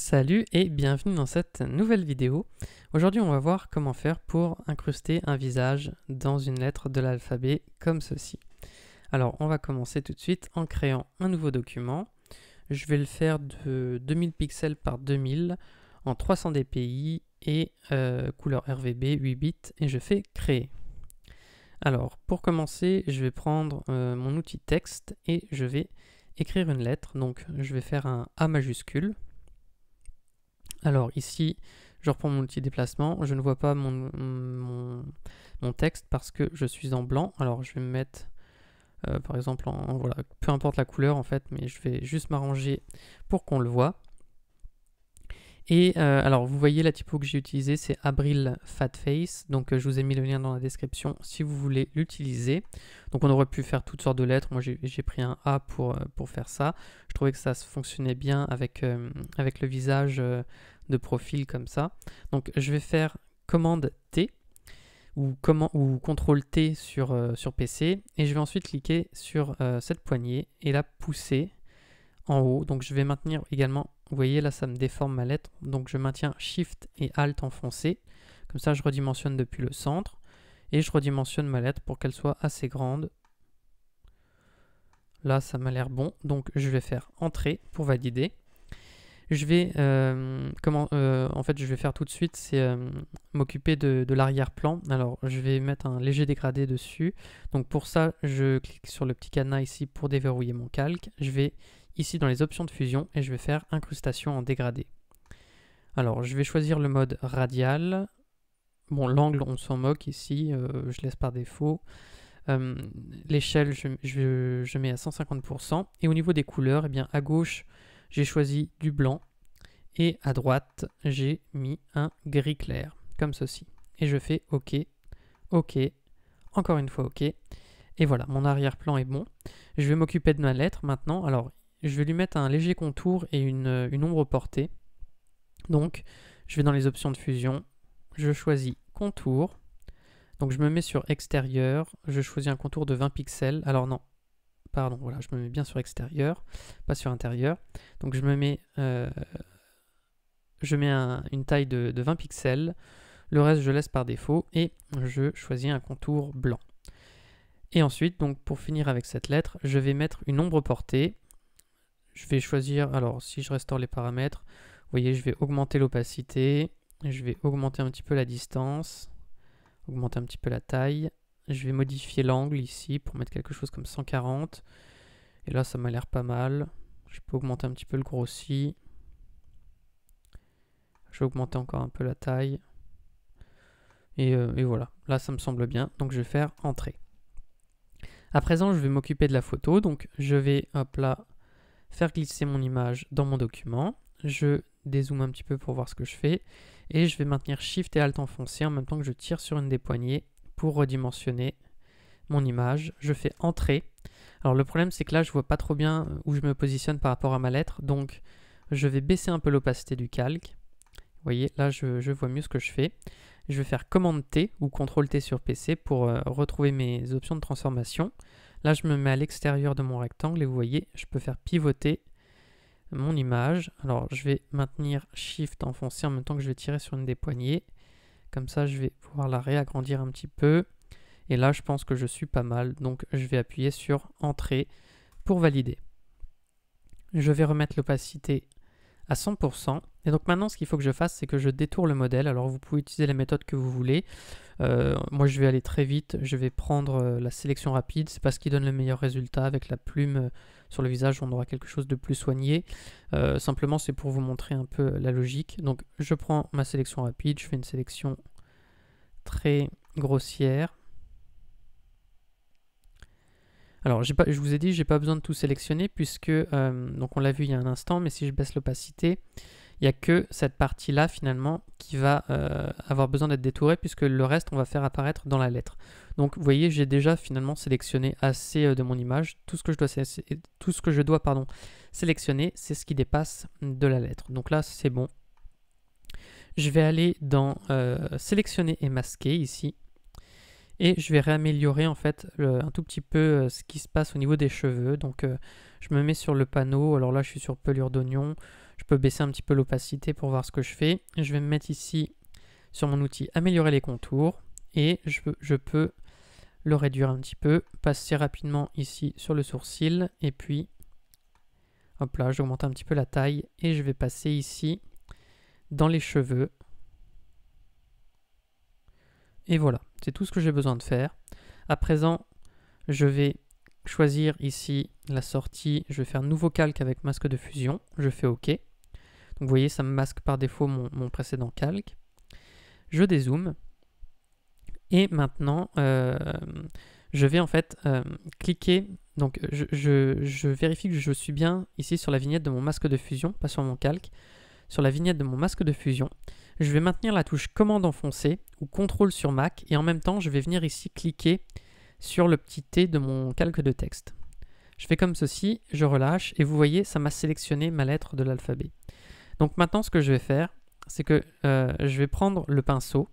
Salut et bienvenue dans cette nouvelle vidéo. Aujourd'hui on va voir comment faire pour incruster un visage dans une lettre de l'alphabet comme ceci. Alors on va commencer tout de suite en créant un nouveau document. Je vais le faire de 2000 pixels par 2000 en 300 dpi et couleur RGB 8 bits et je fais créer. Alors pour commencer je vais prendre mon outil texte et je vais écrire une lettre. Donc je vais faire un A majuscule. Alors ici, je reprends mon outil déplacement, je ne vois pas mon texte parce que je suis en blanc. Alors je vais me mettre par exemple voilà, peu importe la couleur en fait, mais je vais juste m'arranger pour qu'on le voit. Et alors vous voyez la typo que j'ai utilisée, c'est Abril Fatface, donc je vous ai mis le lien dans la description si vous voulez l'utiliser. Donc on aurait pu faire toutes sortes de lettres, moi j'ai pris un A pour faire ça. Je trouvais que ça fonctionnait bien avec le visage de profil comme ça. Donc je vais faire commande T ou CTRL T sur PC et je vais ensuite cliquer sur cette poignée et la pousser en haut. Donc je vais maintenir également, vous voyez là ça me déforme ma lettre, donc je maintiens Shift et Alt enfoncé, comme ça je redimensionne depuis le centre et je redimensionne ma lettre pour qu'elle soit assez grande. Là ça m'a l'air bon, donc je vais faire Entrée pour valider. Je vais en fait je vais faire tout de suite, c'est m'occuper de l'arrière-plan. Alors je vais mettre un léger dégradé dessus. Donc pour ça je clique sur le petit cadenas ici pour déverrouiller mon calque. Je vais ici dans les options de fusion et je vais faire incrustation en dégradé. Alors je vais choisir le mode radial. Bon, l'angle on s'en moque ici, je laisse par défaut. L'échelle je mets à 150%. Et au niveau des couleurs, eh bien à gauche j'ai choisi du blanc et à droite j'ai mis un gris clair comme ceci. Et je fais OK, OK, encore une fois OK. Et voilà, mon arrière-plan est bon. Je vais m'occuper de ma lettre maintenant. Alors je vais lui mettre un léger contour et une ombre portée. Donc, je vais dans les options de fusion, je choisis contour. Donc, je me mets sur extérieur, je choisis un contour de 20 pixels. Alors non, pardon, voilà, je me mets bien sur extérieur, pas sur intérieur. Donc, je mets une taille de 20 pixels. Le reste, je laisse par défaut et je choisis un contour blanc. Et ensuite, donc pour finir avec cette lettre, je vais mettre une ombre portée. Je vais choisir, alors si je restaure les paramètres, vous voyez, je vais augmenter l'opacité, je vais augmenter un petit peu la distance, augmenter un petit peu la taille, je vais modifier l'angle ici pour mettre quelque chose comme 140, et là ça m'a l'air pas mal. Je peux augmenter un petit peu le grossi, je vais augmenter encore un peu la taille, et voilà, là ça me semble bien, donc je vais faire Entrée. À présent, je vais m'occuper de la photo, donc je vais, hop là, faire glisser mon image dans mon document. Je dézoome un petit peu pour voir ce que je fais. Et je vais maintenir Shift et Alt enfoncé en même temps que je tire sur une des poignées pour redimensionner mon image. Je fais Entrée. Alors le problème c'est que là je vois pas trop bien où je me positionne par rapport à ma lettre. Donc je vais baisser un peu l'opacité du calque. Vous voyez, là je vois mieux ce que je fais. Je vais faire Commande T ou CTRL T sur PC pour retrouver mes options de transformation. Là, je me mets à l'extérieur de mon rectangle et vous voyez, je peux faire pivoter mon image. Alors, je vais maintenir Shift enfoncé en même temps que je vais tirer sur une des poignées. Comme ça, je vais pouvoir la réagrandir un petit peu. Et là, je pense que je suis pas mal. Donc, je vais appuyer sur Entrée pour valider. Je vais remettre l'opacité à 100%. Et donc maintenant, ce qu'il faut que je fasse, c'est que je détourne le modèle. Alors, vous pouvez utiliser la méthode que vous voulez. Moi, je vais aller très vite. Je vais prendre la sélection rapide. C'est pas ce qui donne le meilleur résultat. Avec la plume sur le visage, on aura quelque chose de plus soigné. Simplement, c'est pour vous montrer un peu la logique. Donc, je prends ma sélection rapide. Je fais une sélection très grossière. Alors, je vous ai dit, j'ai pas besoin de tout sélectionner puisque, donc on l'a vu il y a un instant, mais si je baisse l'opacité, il n'y a que cette partie-là finalement qui va avoir besoin d'être détourée puisque le reste on va faire apparaître dans la lettre. Donc vous voyez, j'ai déjà finalement sélectionné assez de mon image. Tout ce que je dois sélectionner, c'est ce qui dépasse de la lettre. Donc là, c'est bon. Je vais aller dans sélectionner et masquer ici. Et je vais réaméliorer en fait un tout petit peu ce qui se passe au niveau des cheveux. Donc je me mets sur le panneau, alors là je suis sur pelure d'oignon, Je peux baisser un petit peu l'opacité pour voir ce que je fais. Je vais me mettre ici sur mon outil améliorer les contours et je peux le réduire un petit peu, passer rapidement ici sur le sourcil et puis hop là, j'augmente un petit peu la taille et je vais passer ici dans les cheveux. Et voilà, c'est tout ce que j'ai besoin de faire. À présent, je vais choisir ici la sortie, je vais faire nouveau calque avec masque de fusion, je fais OK. Donc vous voyez, ça me masque par défaut mon précédent calque. Je dézoome. Et maintenant, je vais en fait cliquer, donc je vérifie que je suis bien ici sur la vignette de mon masque de fusion, pas sur mon calque, sur la vignette de mon masque de fusion. Je vais maintenir la touche commande enfoncée ou CTRL sur Mac et en même temps je vais venir ici cliquer sur le petit T de mon calque de texte. Je fais comme ceci, je relâche et vous voyez ça m'a sélectionné ma lettre de l'alphabet. Donc maintenant ce que je vais faire, c'est que je vais prendre le pinceau.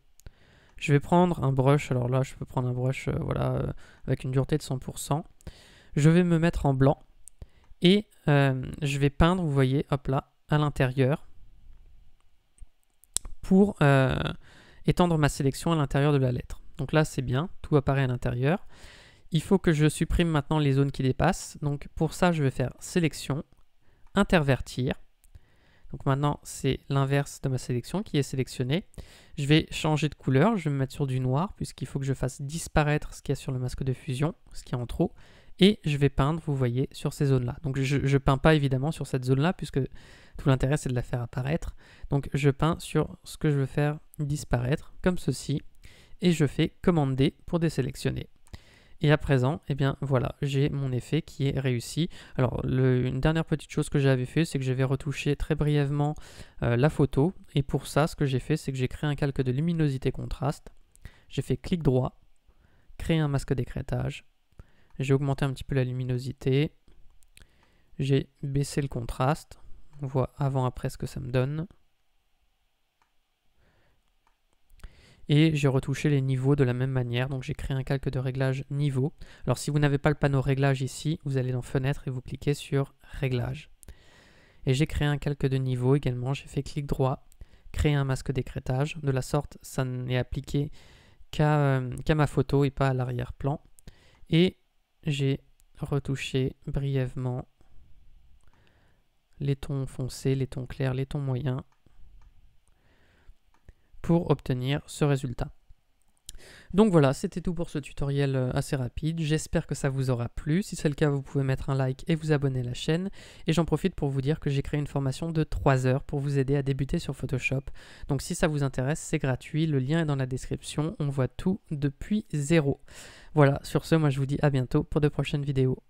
Je vais prendre un brush, alors là je peux prendre un brush avec une dureté de 100%. Je vais me mettre en blanc et je vais peindre, vous voyez, hop là, à l'intérieur pour étendre ma sélection à l'intérieur de la lettre. Donc là c'est bien, tout apparaît à l'intérieur. Il faut que je supprime maintenant les zones qui dépassent. Donc pour ça je vais faire sélection, intervertir. Donc maintenant, c'est l'inverse de ma sélection qui est sélectionnée. Je vais changer de couleur, je vais me mettre sur du noir puisqu'il faut que je fasse disparaître ce qu'il y a sur le masque de fusion, ce qui est en trop. Et je vais peindre, vous voyez, sur ces zones-là. Donc je ne peins pas évidemment sur cette zone-là puisque tout l'intérêt c'est de la faire apparaître. Donc je peins sur ce que je veux faire disparaître, comme ceci. Et je fais commande D pour désélectionner. Et à présent, eh bien voilà, j'ai mon effet qui est réussi. Alors, une dernière petite chose que j'avais fait, c'est que j'avais retouché très brièvement la photo. Et pour ça, ce que j'ai fait, c'est que j'ai créé un calque de luminosité contraste. J'ai fait clic droit, créer un masque d'écrêtage. J'ai augmenté un petit peu la luminosité. J'ai baissé le contraste. On voit avant-après ce que ça me donne. Et j'ai retouché les niveaux de la même manière, donc j'ai créé un calque de réglage niveau. Alors si vous n'avez pas le panneau réglage ici, vous allez dans fenêtre et vous cliquez sur réglage. Et j'ai créé un calque de niveau également, j'ai fait clic droit, créer un masque d'écrêtage. De la sorte, ça n'est appliqué qu'à ma photo et pas à l'arrière-plan. Et j'ai retouché brièvement les tons foncés, les tons clairs, les tons moyens, pour obtenir ce résultat. Donc voilà, c'était tout pour ce tutoriel assez rapide. J'espère que ça vous aura plu. Si c'est le cas, vous pouvez mettre un like et vous abonner à la chaîne. Et j'en profite pour vous dire que j'ai créé une formation de 3 heures pour vous aider à débuter sur Photoshop. Donc si ça vous intéresse, c'est gratuit. Le lien est dans la description. On voit tout depuis zéro. Voilà, sur ce, moi je vous dis à bientôt pour de prochaines vidéos.